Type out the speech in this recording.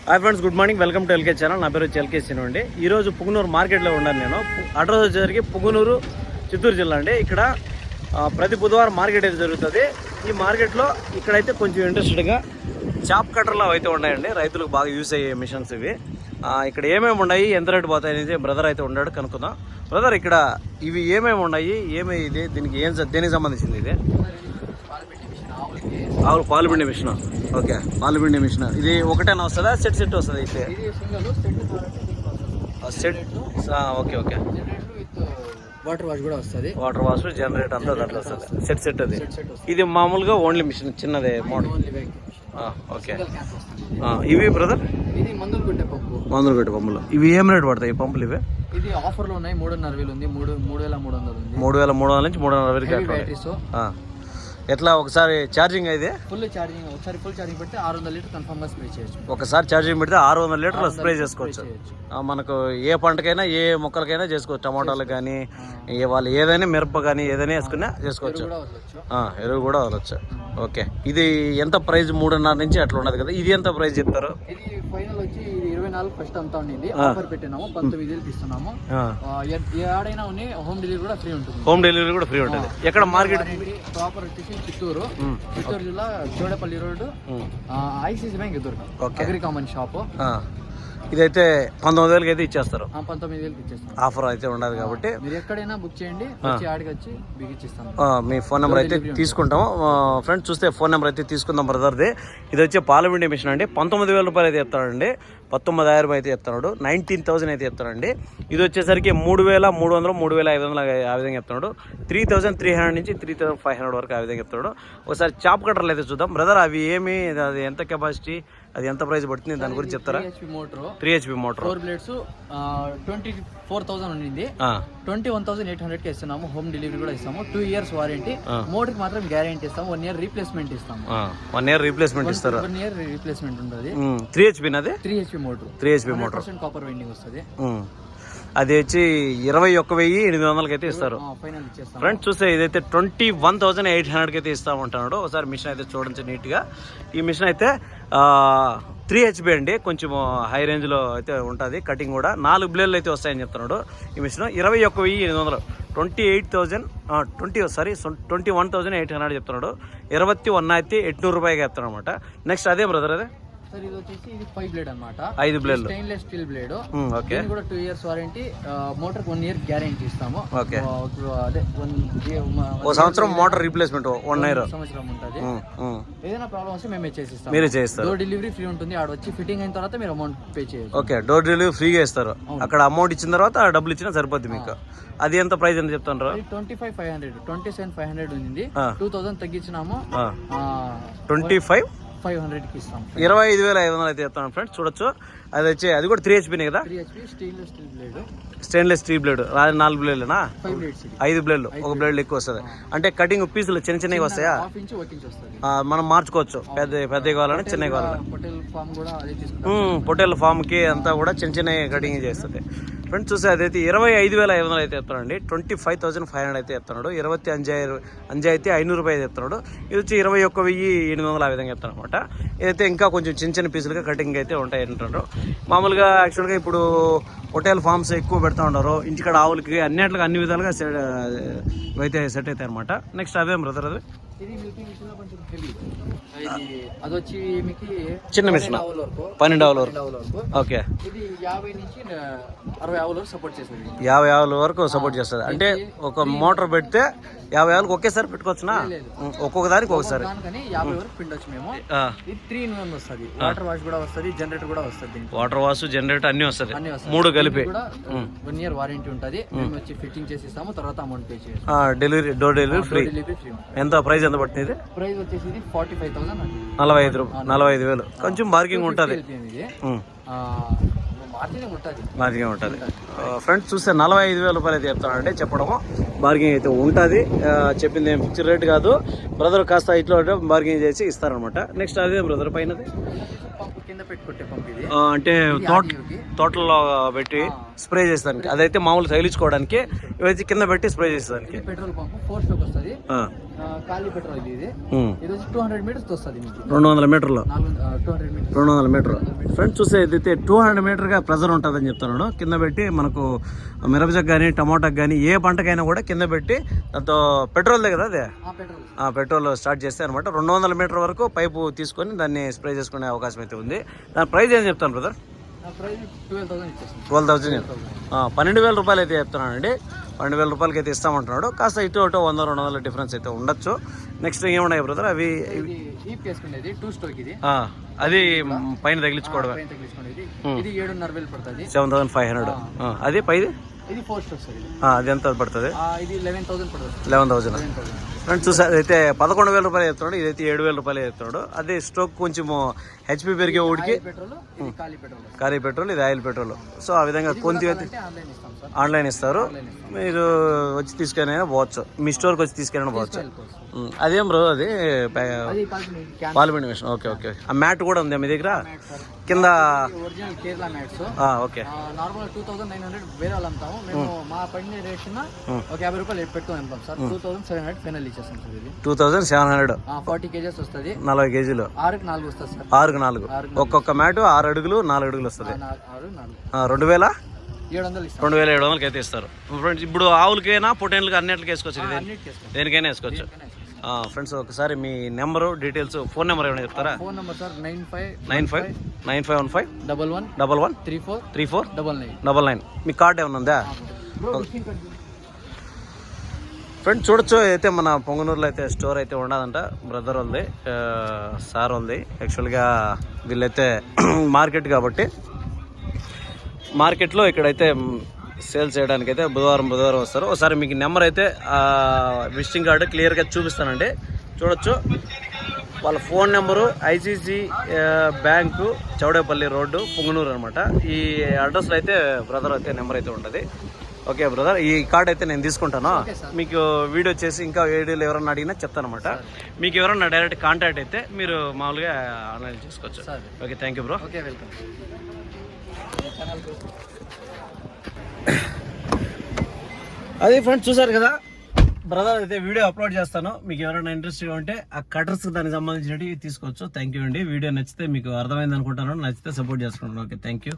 Hi friends, good morning. Welcome to LK channel. నా పేరు LK scene అండి. ఈరోజు పుంగనూరు మార్కెట్లో ఉన్నాను నేను. అడ్రస్ వచ్చేసరికి పుంగనూరు, చిత్తూరు జిల్లా అండి. ఇక్కడ ప్రతి బుధవారం మార్కెట్ అయితే జరుగుతుంది. ఈ మార్కెట్లో ఇక్కడైతే కొంచెం ఇంట్రెస్టెడ్గా చాప్ కట్టర్లు అయితే ఉన్నాయండి. రైతులకు బాగా యూజ్ అయ్యే మిషన్స్ ఇవి. ఇక్కడ ఏమేమి ఉన్నాయి, ఎంత రేటు పోతాయి అనేది బ్రదర్ అయితే ఉన్నాడు, కనుక్కుందాం. బ్రదర్, ఇక్కడ ఇవి ఏమేమి ఉన్నాయి, ఇది దీనికి దేనికి సంబంధించింది? ఇది ఆవులు పాలు పిండి మిషన్. ఓకే, పాలు పిండి మిషన్. ఇది ఒకటేనా వస్తుందా, సెట్ వస్తుంది? అయితే set. Okay okay. Water wash కూడా వస్తుంది. వాటర్ వాష్, జనరేటర్ అంతా దాంట్లో వస్తుంది. సెట్ అది. ఇది మామూలుగా ఓన్లీ మిషన్, చిన్నదే మోడల్. ఓకే. ఇవి బ్రదర్, ఇది మందులు కొట్టే పంపులు. ఇవి ఏం రేట్ పడతాయి ఈ పంపులు? ఇవి ఇది ఆఫర్ లో ఉన్నాయి. 3,500 ఉంది, 3,300 ఉంది. 3,300 నుంచి 3,400. ఎట్లా ఒకసారి ఛార్జింగ్ అయితే? Full charging. ఒకసారి ఫుల్ ఛార్జింగ్ పెడితే 600 లీటర్ కన్ఫర్మ్ గా స్ప్రే చేయొచ్చు. ఒకసారి ఛార్జింగ్ పెడితే 600 లీటర్లు స్ప్రే చేసుకోవచ్చు. మనకు ఏ పంటకైనా, ఏ మొక్కలకైనా చేసుకోవచ్చు. టమాటాలకు కానీ, వాళ్ళు ఏదైనా, మిరప కానీ ఏదైనా వేసుకున్నా చేసుకోవచ్చు. ఎరువు కూడా వదలొచ్చు. ఓకే. ఇది ఎంత ప్రైస్? 3,500 నుంచి అట్లా ఉన్నది కదా. ఇది ఎంత ప్రైస్ చెప్తారు? ఇది ఫైనల్ వచ్చి 24 ఫస్ట్ అంతా ఉండింది. ఆఫర్ పెట్టినాము, 19,000 ఇస్తున్నాము. ఏడైనా ఉన్నాయి. హోమ్ డెలివరీ కూడా ఫ్రీ ఉంటుంది. హోమ్ డెలివరీ కూడా ఫ్రీ ఉంటుంది. ఎక్కడ మార్కెట్? ప్రాపర్ వచ్చేసి చిత్తూరు జిల్లా, చోడపల్లి రోడ్డు, ఐసిసి బ్యాంక్ ఎదురు, అగ్రి కామన్ షాప్. ఇదైతే 19,000 అయితే ఇచ్చేస్తారు. 19,000 ఇచ్చేస్తాం. ఆఫర్ అయితే ఉండదు కాబట్టి మీరు ఎక్కడైనా బుక్ చేయండి, ఆడికి వచ్చి బిగిచ్చిస్తాం. మీ ఫోన్ నెంబర్ అయితే తీసుకుంటాము. ఫ్రెండ్స్, చూస్తే ఫోన్ నెంబర్ అయితే తీసుకుందాం బ్రదర్ది. ఇది వచ్చి పాల పిండి మిషన్ అండి. 19,000 రూపాయలు అయితే చెప్తాడండి. 19,000 అయితే చెప్తున్నాడు. 19,000 అయితే చెప్తాడండి. ఇది వచ్చేసరికి 3,300, 3,500 ఆ విధంగా చెప్తున్నాడు. 3,300 నుంచి 3,500 వరకు ఆ విధంగా చెప్తాడు. ఒకసారి చాప్ కట్టర్లు అయితే చూద్దాం బ్రదర్. అవి ఏమి, అది ఎంత కెపాసిటీ, అది ఎంత ప్రైస్ పడుతుంది, దాని గురించి చెప్తారా? 3 HP మోటార్, 4 బ్లేడ్స్, 24,000 ఉండింది. 21,800 ఇస్తున్నాము. హోమ్ డెలివరీ కూడా ఇస్తాము. 2 years వారంటీ. మోటార్ మాత్రం గ్యారెంటీ ఇస్తాము. 1 year రీప్లేస్మెంట్ ఇస్తాము. 1 year రీప్లేస్మెంట్ ఇస్తారు. 1 year రీప్లేస్మెంట్ ఉంటుంది. 3 HP నాది. 3 HP motor. 3 HP motor, copper winding వస్తుంది. అది వచ్చి 21,800 అయితే ఇస్తారు. ఫ్రెండ్స్, చూస్తే ఇదైతే 21,800 అయితే ఇస్తామంటున్నాడు. ఒకసారి మిషన్ అయితే చూడండి నీట్ గా. ఈ మిషన్ అయితే 3 HP అండి. కొంచెం హై రేంజ్ లో అయితే ఉంటుంది. కటింగ్ కూడా 4 బ్లేడ్లు అయితే వస్తాయని చెప్తున్నాడు. ఈ మిషన్ 21,800, 21,800 చెప్తున్నాడు. 21,800 రూపాయలు చెప్తాడు అనమాట. నెక్స్ట్ అదే బ్రదర్, అదే ఇది వచ్చేసి 5 బ్లేడ్ అన్నమాట. 5 బ్లేడ్లు, స్టెయిన్లెస్ స్టీల్ బ్లేడ్. ఓకే. కూడా 2 years warranty. Motor 1 year guarantee ఇస్తాము. ఓకే. అదే 1 సంవత్సరం మోటార్ రీప్లేస్మెంట్ 1 year సంవత్సరం ఉంటుంది. ఏదైనా ప్రాబ్లం వస్తే మేమే చేసిస్తాం. మీరే చేస్తారు. డోర్ డెలివరీ ఫ్రీ ఉంటుంది. ఆడ వచ్చి ఫిట్టింగ్ అయిన తర్వాత మీరు అమౌంట్ పే చేయొచ్చు. ఓకే. డోర్ డెలివరీ ఫ్రీగా ఇస్తారు. అక్కడ అమౌంట్ ఇచ్చిన తర్వాత డబ్బులు ఇచ్చినా సరిపోద్ది మీకు. అది ఎంత ప్రైస్ ఎంత చెప్తాను? 25,500, 27,500 ఉంది. 2,000 తగ్గించినాము. 25,500 ఇస్తాం. 25,500 అయితే చెప్తాను ఫ్రెండ్స్. చూడొచ్చు. అది వచ్చి అది కూడా 3 HP కదా. 3 HP స్టెయిన్లెస్ స్టీల్ బ్లేడ్. 4 బ్లేడ్లేనా? 5 బ్లేడ్లు. ఒక బ్లేడ్ ఎక్కువ వస్తుంది. అంటే కటింగ్ పీసులు చిన్న చిన్నవి వస్తాయా? మనం మార్చుకోవచ్చు. పెద్ద కావాలని, చిన్న కావాలని. పొటేల్ ఫామ్ కి అంతా కూడా చిన్న చిన్న కటింగ్ చేస్తుంది. ఫ్రెండ్స్, చూస్తే అదైతే 25,500 అయితే చెప్తానండి. 25,500 అయితే చెప్తున్నాడు. 25,500 అయితే 500 రూపాయలు చెప్తున్నాడు. ఇది వచ్చి 21,800 ఆ విధంగా చెప్తాను అనమాట. ఇదైతే ఇంకా కొంచెం చిన్న చిన్న పీసులుగా కటింగ్ అయితే ఉంటాయి అంటున్నారు. మామూలుగా యాక్చువల్గా ఇప్పుడు హోటల్ ఫార్మ్స్ ఎక్కువ పెడతా ఉన్నారు. ఇంటికాడ ఆవులకి అన్ని విధాలుగా అయితే సెట్ అవుతాయి అనమాట. నెక్స్ట్ అదే బ్రదర్, అది అదొచ్చి చిన్న మిషన్ 12 ఆవుల వరకు. ఓకే. ఇది 50 నుంచి 60 ఆవుల వరకు సపోర్ట్ చేస్తుంది. 50 ఆవుల వరకు సపోర్ట్ చేస్తుంది. అంటే ఒక మోటార్ పెడితే 50 ఆవులకు ఒకేసారి పెట్టుకోవచ్చునా? ఒక్కొక్క దానికి ఒకసారి 50 వరకు పిండొచ్చు మేము. ఇది 3 in 1 వస్తుంది. వాటర్ వాష్ కూడా వస్తుంది, జనరేటర్ కూడా వస్తుంది. వాటర్ వాష్, జనరేటర్ అన్ని వస్తుంది. 3 కలిపి 1 year వారంటీ ఉంటుంది. మేము వచ్చి ఫిట్టింగ్ చేసి ఇస్తాము. తర్వాత అమౌంట్ పే చేయాలి. Delivery, door delivery free. ఎంత ప్రైస్ ఎంత పడుతుంది? ప్రైస్ వచ్చేసి 45,000. 45,000. కొంచెం బార్గింగ్ ఉంటుంది. బార్గింగ్ ఉంటుంది. ఫ్రెండ్స్, చూస్తే 45,000 రూపాయలు అయితే చెప్తానంటే చెప్పడము. బార్గింగ్ అయితే ఉంటుంది. చెప్పింది ఏం ఫిక్స్డ్ రేట్ కాదు. బ్రదర్ కాస్త ఇట్లా బార్గింగ్ చేసి ఇస్తారనమాట. నెక్స్ట్ అదే బ్రదర్ పైనది అంటే తోటల్లో పెట్టి స్ప్రే చేస్తానికి. అదైతే మామూలు తగిలించుకోవడానికి. ఇవైతే కింద పెట్టి స్ప్రే చేసేదానికి. పెట్రోల్ పంప్ 4 స్ట్రోక్ వస్తుంది. ఖాళీ పెట్రోల్ ఇది. ఇది 200 మీటర్స్ వస్తుంది. 200 మీటర్లు. 200 మీటర్స్ 200 మీటర్. ఫ్రెండ్స్ చూస్తే ఇదైతే 200 మీటర్గా ప్రెజర్ ఉంటుందని చెప్తున్నాడు. కింద పెట్టి మనకు మిరపజకు కానీ టమాటాకి కానీ ఏ పంటకైనా కూడా కింద పెట్టి దాంతో పెట్రోల్దే కదా అదే పెట్రోల్ పెట్రోల్ స్టార్ట్ చేస్తే అనమాట 200 మీటర్ వరకు పైపు తీసుకొని దాన్ని స్ప్రే చేసుకునే అవకాశం అయితే ఉంది. దాని ప్రైస్ ఏం చెప్తాను బ్రదర్? ప్రైస్ 12,000 ఇచ్చేస్తాం. 12,000 12,000 రూపాయలు అయితే చెప్తున్నానండి. 12,000 రూపాయలకి అయితే ఇస్తామంటున్నాడు. కాస్త ఇటు అటు 100-200 డిఫరెన్స్ అయితే ఉండొచ్చు. నెక్స్ట్ ఏమున్నాయి బ్రదర్? అవి వేసుకునేది 2 స్టోక్ ఇది. అది పైన తగిలించుకోవడమే. ఇది 7,500 పడుతుంది. 7,500. అది పైది ఇది 4 స్టోక్స్. అది ఎంత పడుతుంది? ఇది 11,000 పడుతుంది. 11,000. ఫ్రెండ్స్ చూసారు అయితే 11,000 రూపాయలు చెప్తున్నాడు. ఇదైతే 7,000 రూపాయలు చెప్తున్నాడు. అదే స్టోక్ కొంచెం హెచ్పి పెరిగే ఊడికి ఖాళీ పెట్రోల్, ఇది ఆయిల్ పెట్రోల్. సో ఆ విధంగా కొంచెం అయితే ఆన్లైన్ ఇస్తారు. మీరు వచ్చి తీసుకొని పోవచ్చు, మీ స్టోర్కి వచ్చి తీసుకొని పోవచ్చు. అదేం బ్రో? అది పాల్పిండి మిషన్. Okay okay. ఆ మ్యాట్ కూడా ఉంది మీ దగ్గర కింద? Original Kerala mats. Okay. Normal 2,900 వేరే వాళ్ళు అమ్ముతాము. మేము మా పడిన రేషన్ ఒక 50 రూపాయలు పెట్టుకొని అమ్ముతాం సార్. 2,700 ఫైనల్ ఇచ్చేస్తాం సార్. ఇది 2,700. 40 కేజెస్ వస్తుంది. 40 కేజీలు. 6కి 4 వస్తుంది సార్. 6కి 4. ఒక్కొక్క మ్యాట్ 6 అడుగులు 4 అడుగులు వస్తుంది. 2,700కి అయితే ఇస్తారు. ఫ్రెండ్స్ ఇప్పుడు ఆవులకైనా పొటేన్లకి అన్నిటికి వేసుకోవచ్చు, దేనికైనా వేసుకోవచ్చు. ఫ్రెండ్స్ ఒకసారి మీ నెంబరు డీటెయిల్స్, ఫోన్ నెంబర్ ఏమైనా చెప్తారా? Phone number sir 9515 11 34 99. మీ కార్డ్ ఏమైనా ఉందా? ఫ్రెండ్స్ చూడొచ్చు అయితే మన పొంగనూరులో అయితే స్టోర్ అయితే ఉండదంట. బ్రదర్ ఉంది, సార్ ఉంది. యాక్చువల్గా వీళ్ళైతే మార్కెట్ కాబట్టి మార్కెట్లో ఇక్కడైతే సేల్ చేయడానికి అయితే బుధవారం వస్తారు. ఒకసారి మీకు నెంబర్ అయితే విజిటింగ్ కార్డు క్లియర్గా చూపిస్తానండి. చూడొచ్చు వాళ్ళ phone number ICC bank Chowdepalli road Punganur అనమాట. ఈ అడ్రస్లో అయితే బ్రదర్ అయితే నెంబర్ అయితే ఉంటుంది. ఓకే బ్రదర్, ఈ కార్డ్ అయితే నేను తీసుకుంటాను. మీకు వీడియో చేసి ఇంకా వీడియోలు ఎవరన్నా అడిగినా చెప్తాను అనమాట. మీకు ఎవరన్నా డైరెక్ట్ కాంటాక్ట్ అయితే మీరు మామూలుగా ఆన్లైన్ చేసుకోవచ్చు. Okay, thank you bro. Okay, welcome. అది ఫ్రెండ్స్ చూసారు కదా, బ్రదర్ అయితే వీడియో అప్లోడ్ చేస్తాను. మీకు ఎవరైనా ఇంట్రెస్ట్గా ఉంటే ఆ కటర్స్ దానికి సంబంధించినవి తీసుకోవచ్చు. థ్యాంక్ యూ అండి. వీడియో నచ్చితే మీకు అర్థమైంది అనుకుంటాను. నచ్చితే సపోర్ట్ చేసుకుంటాను. Okay, thank you.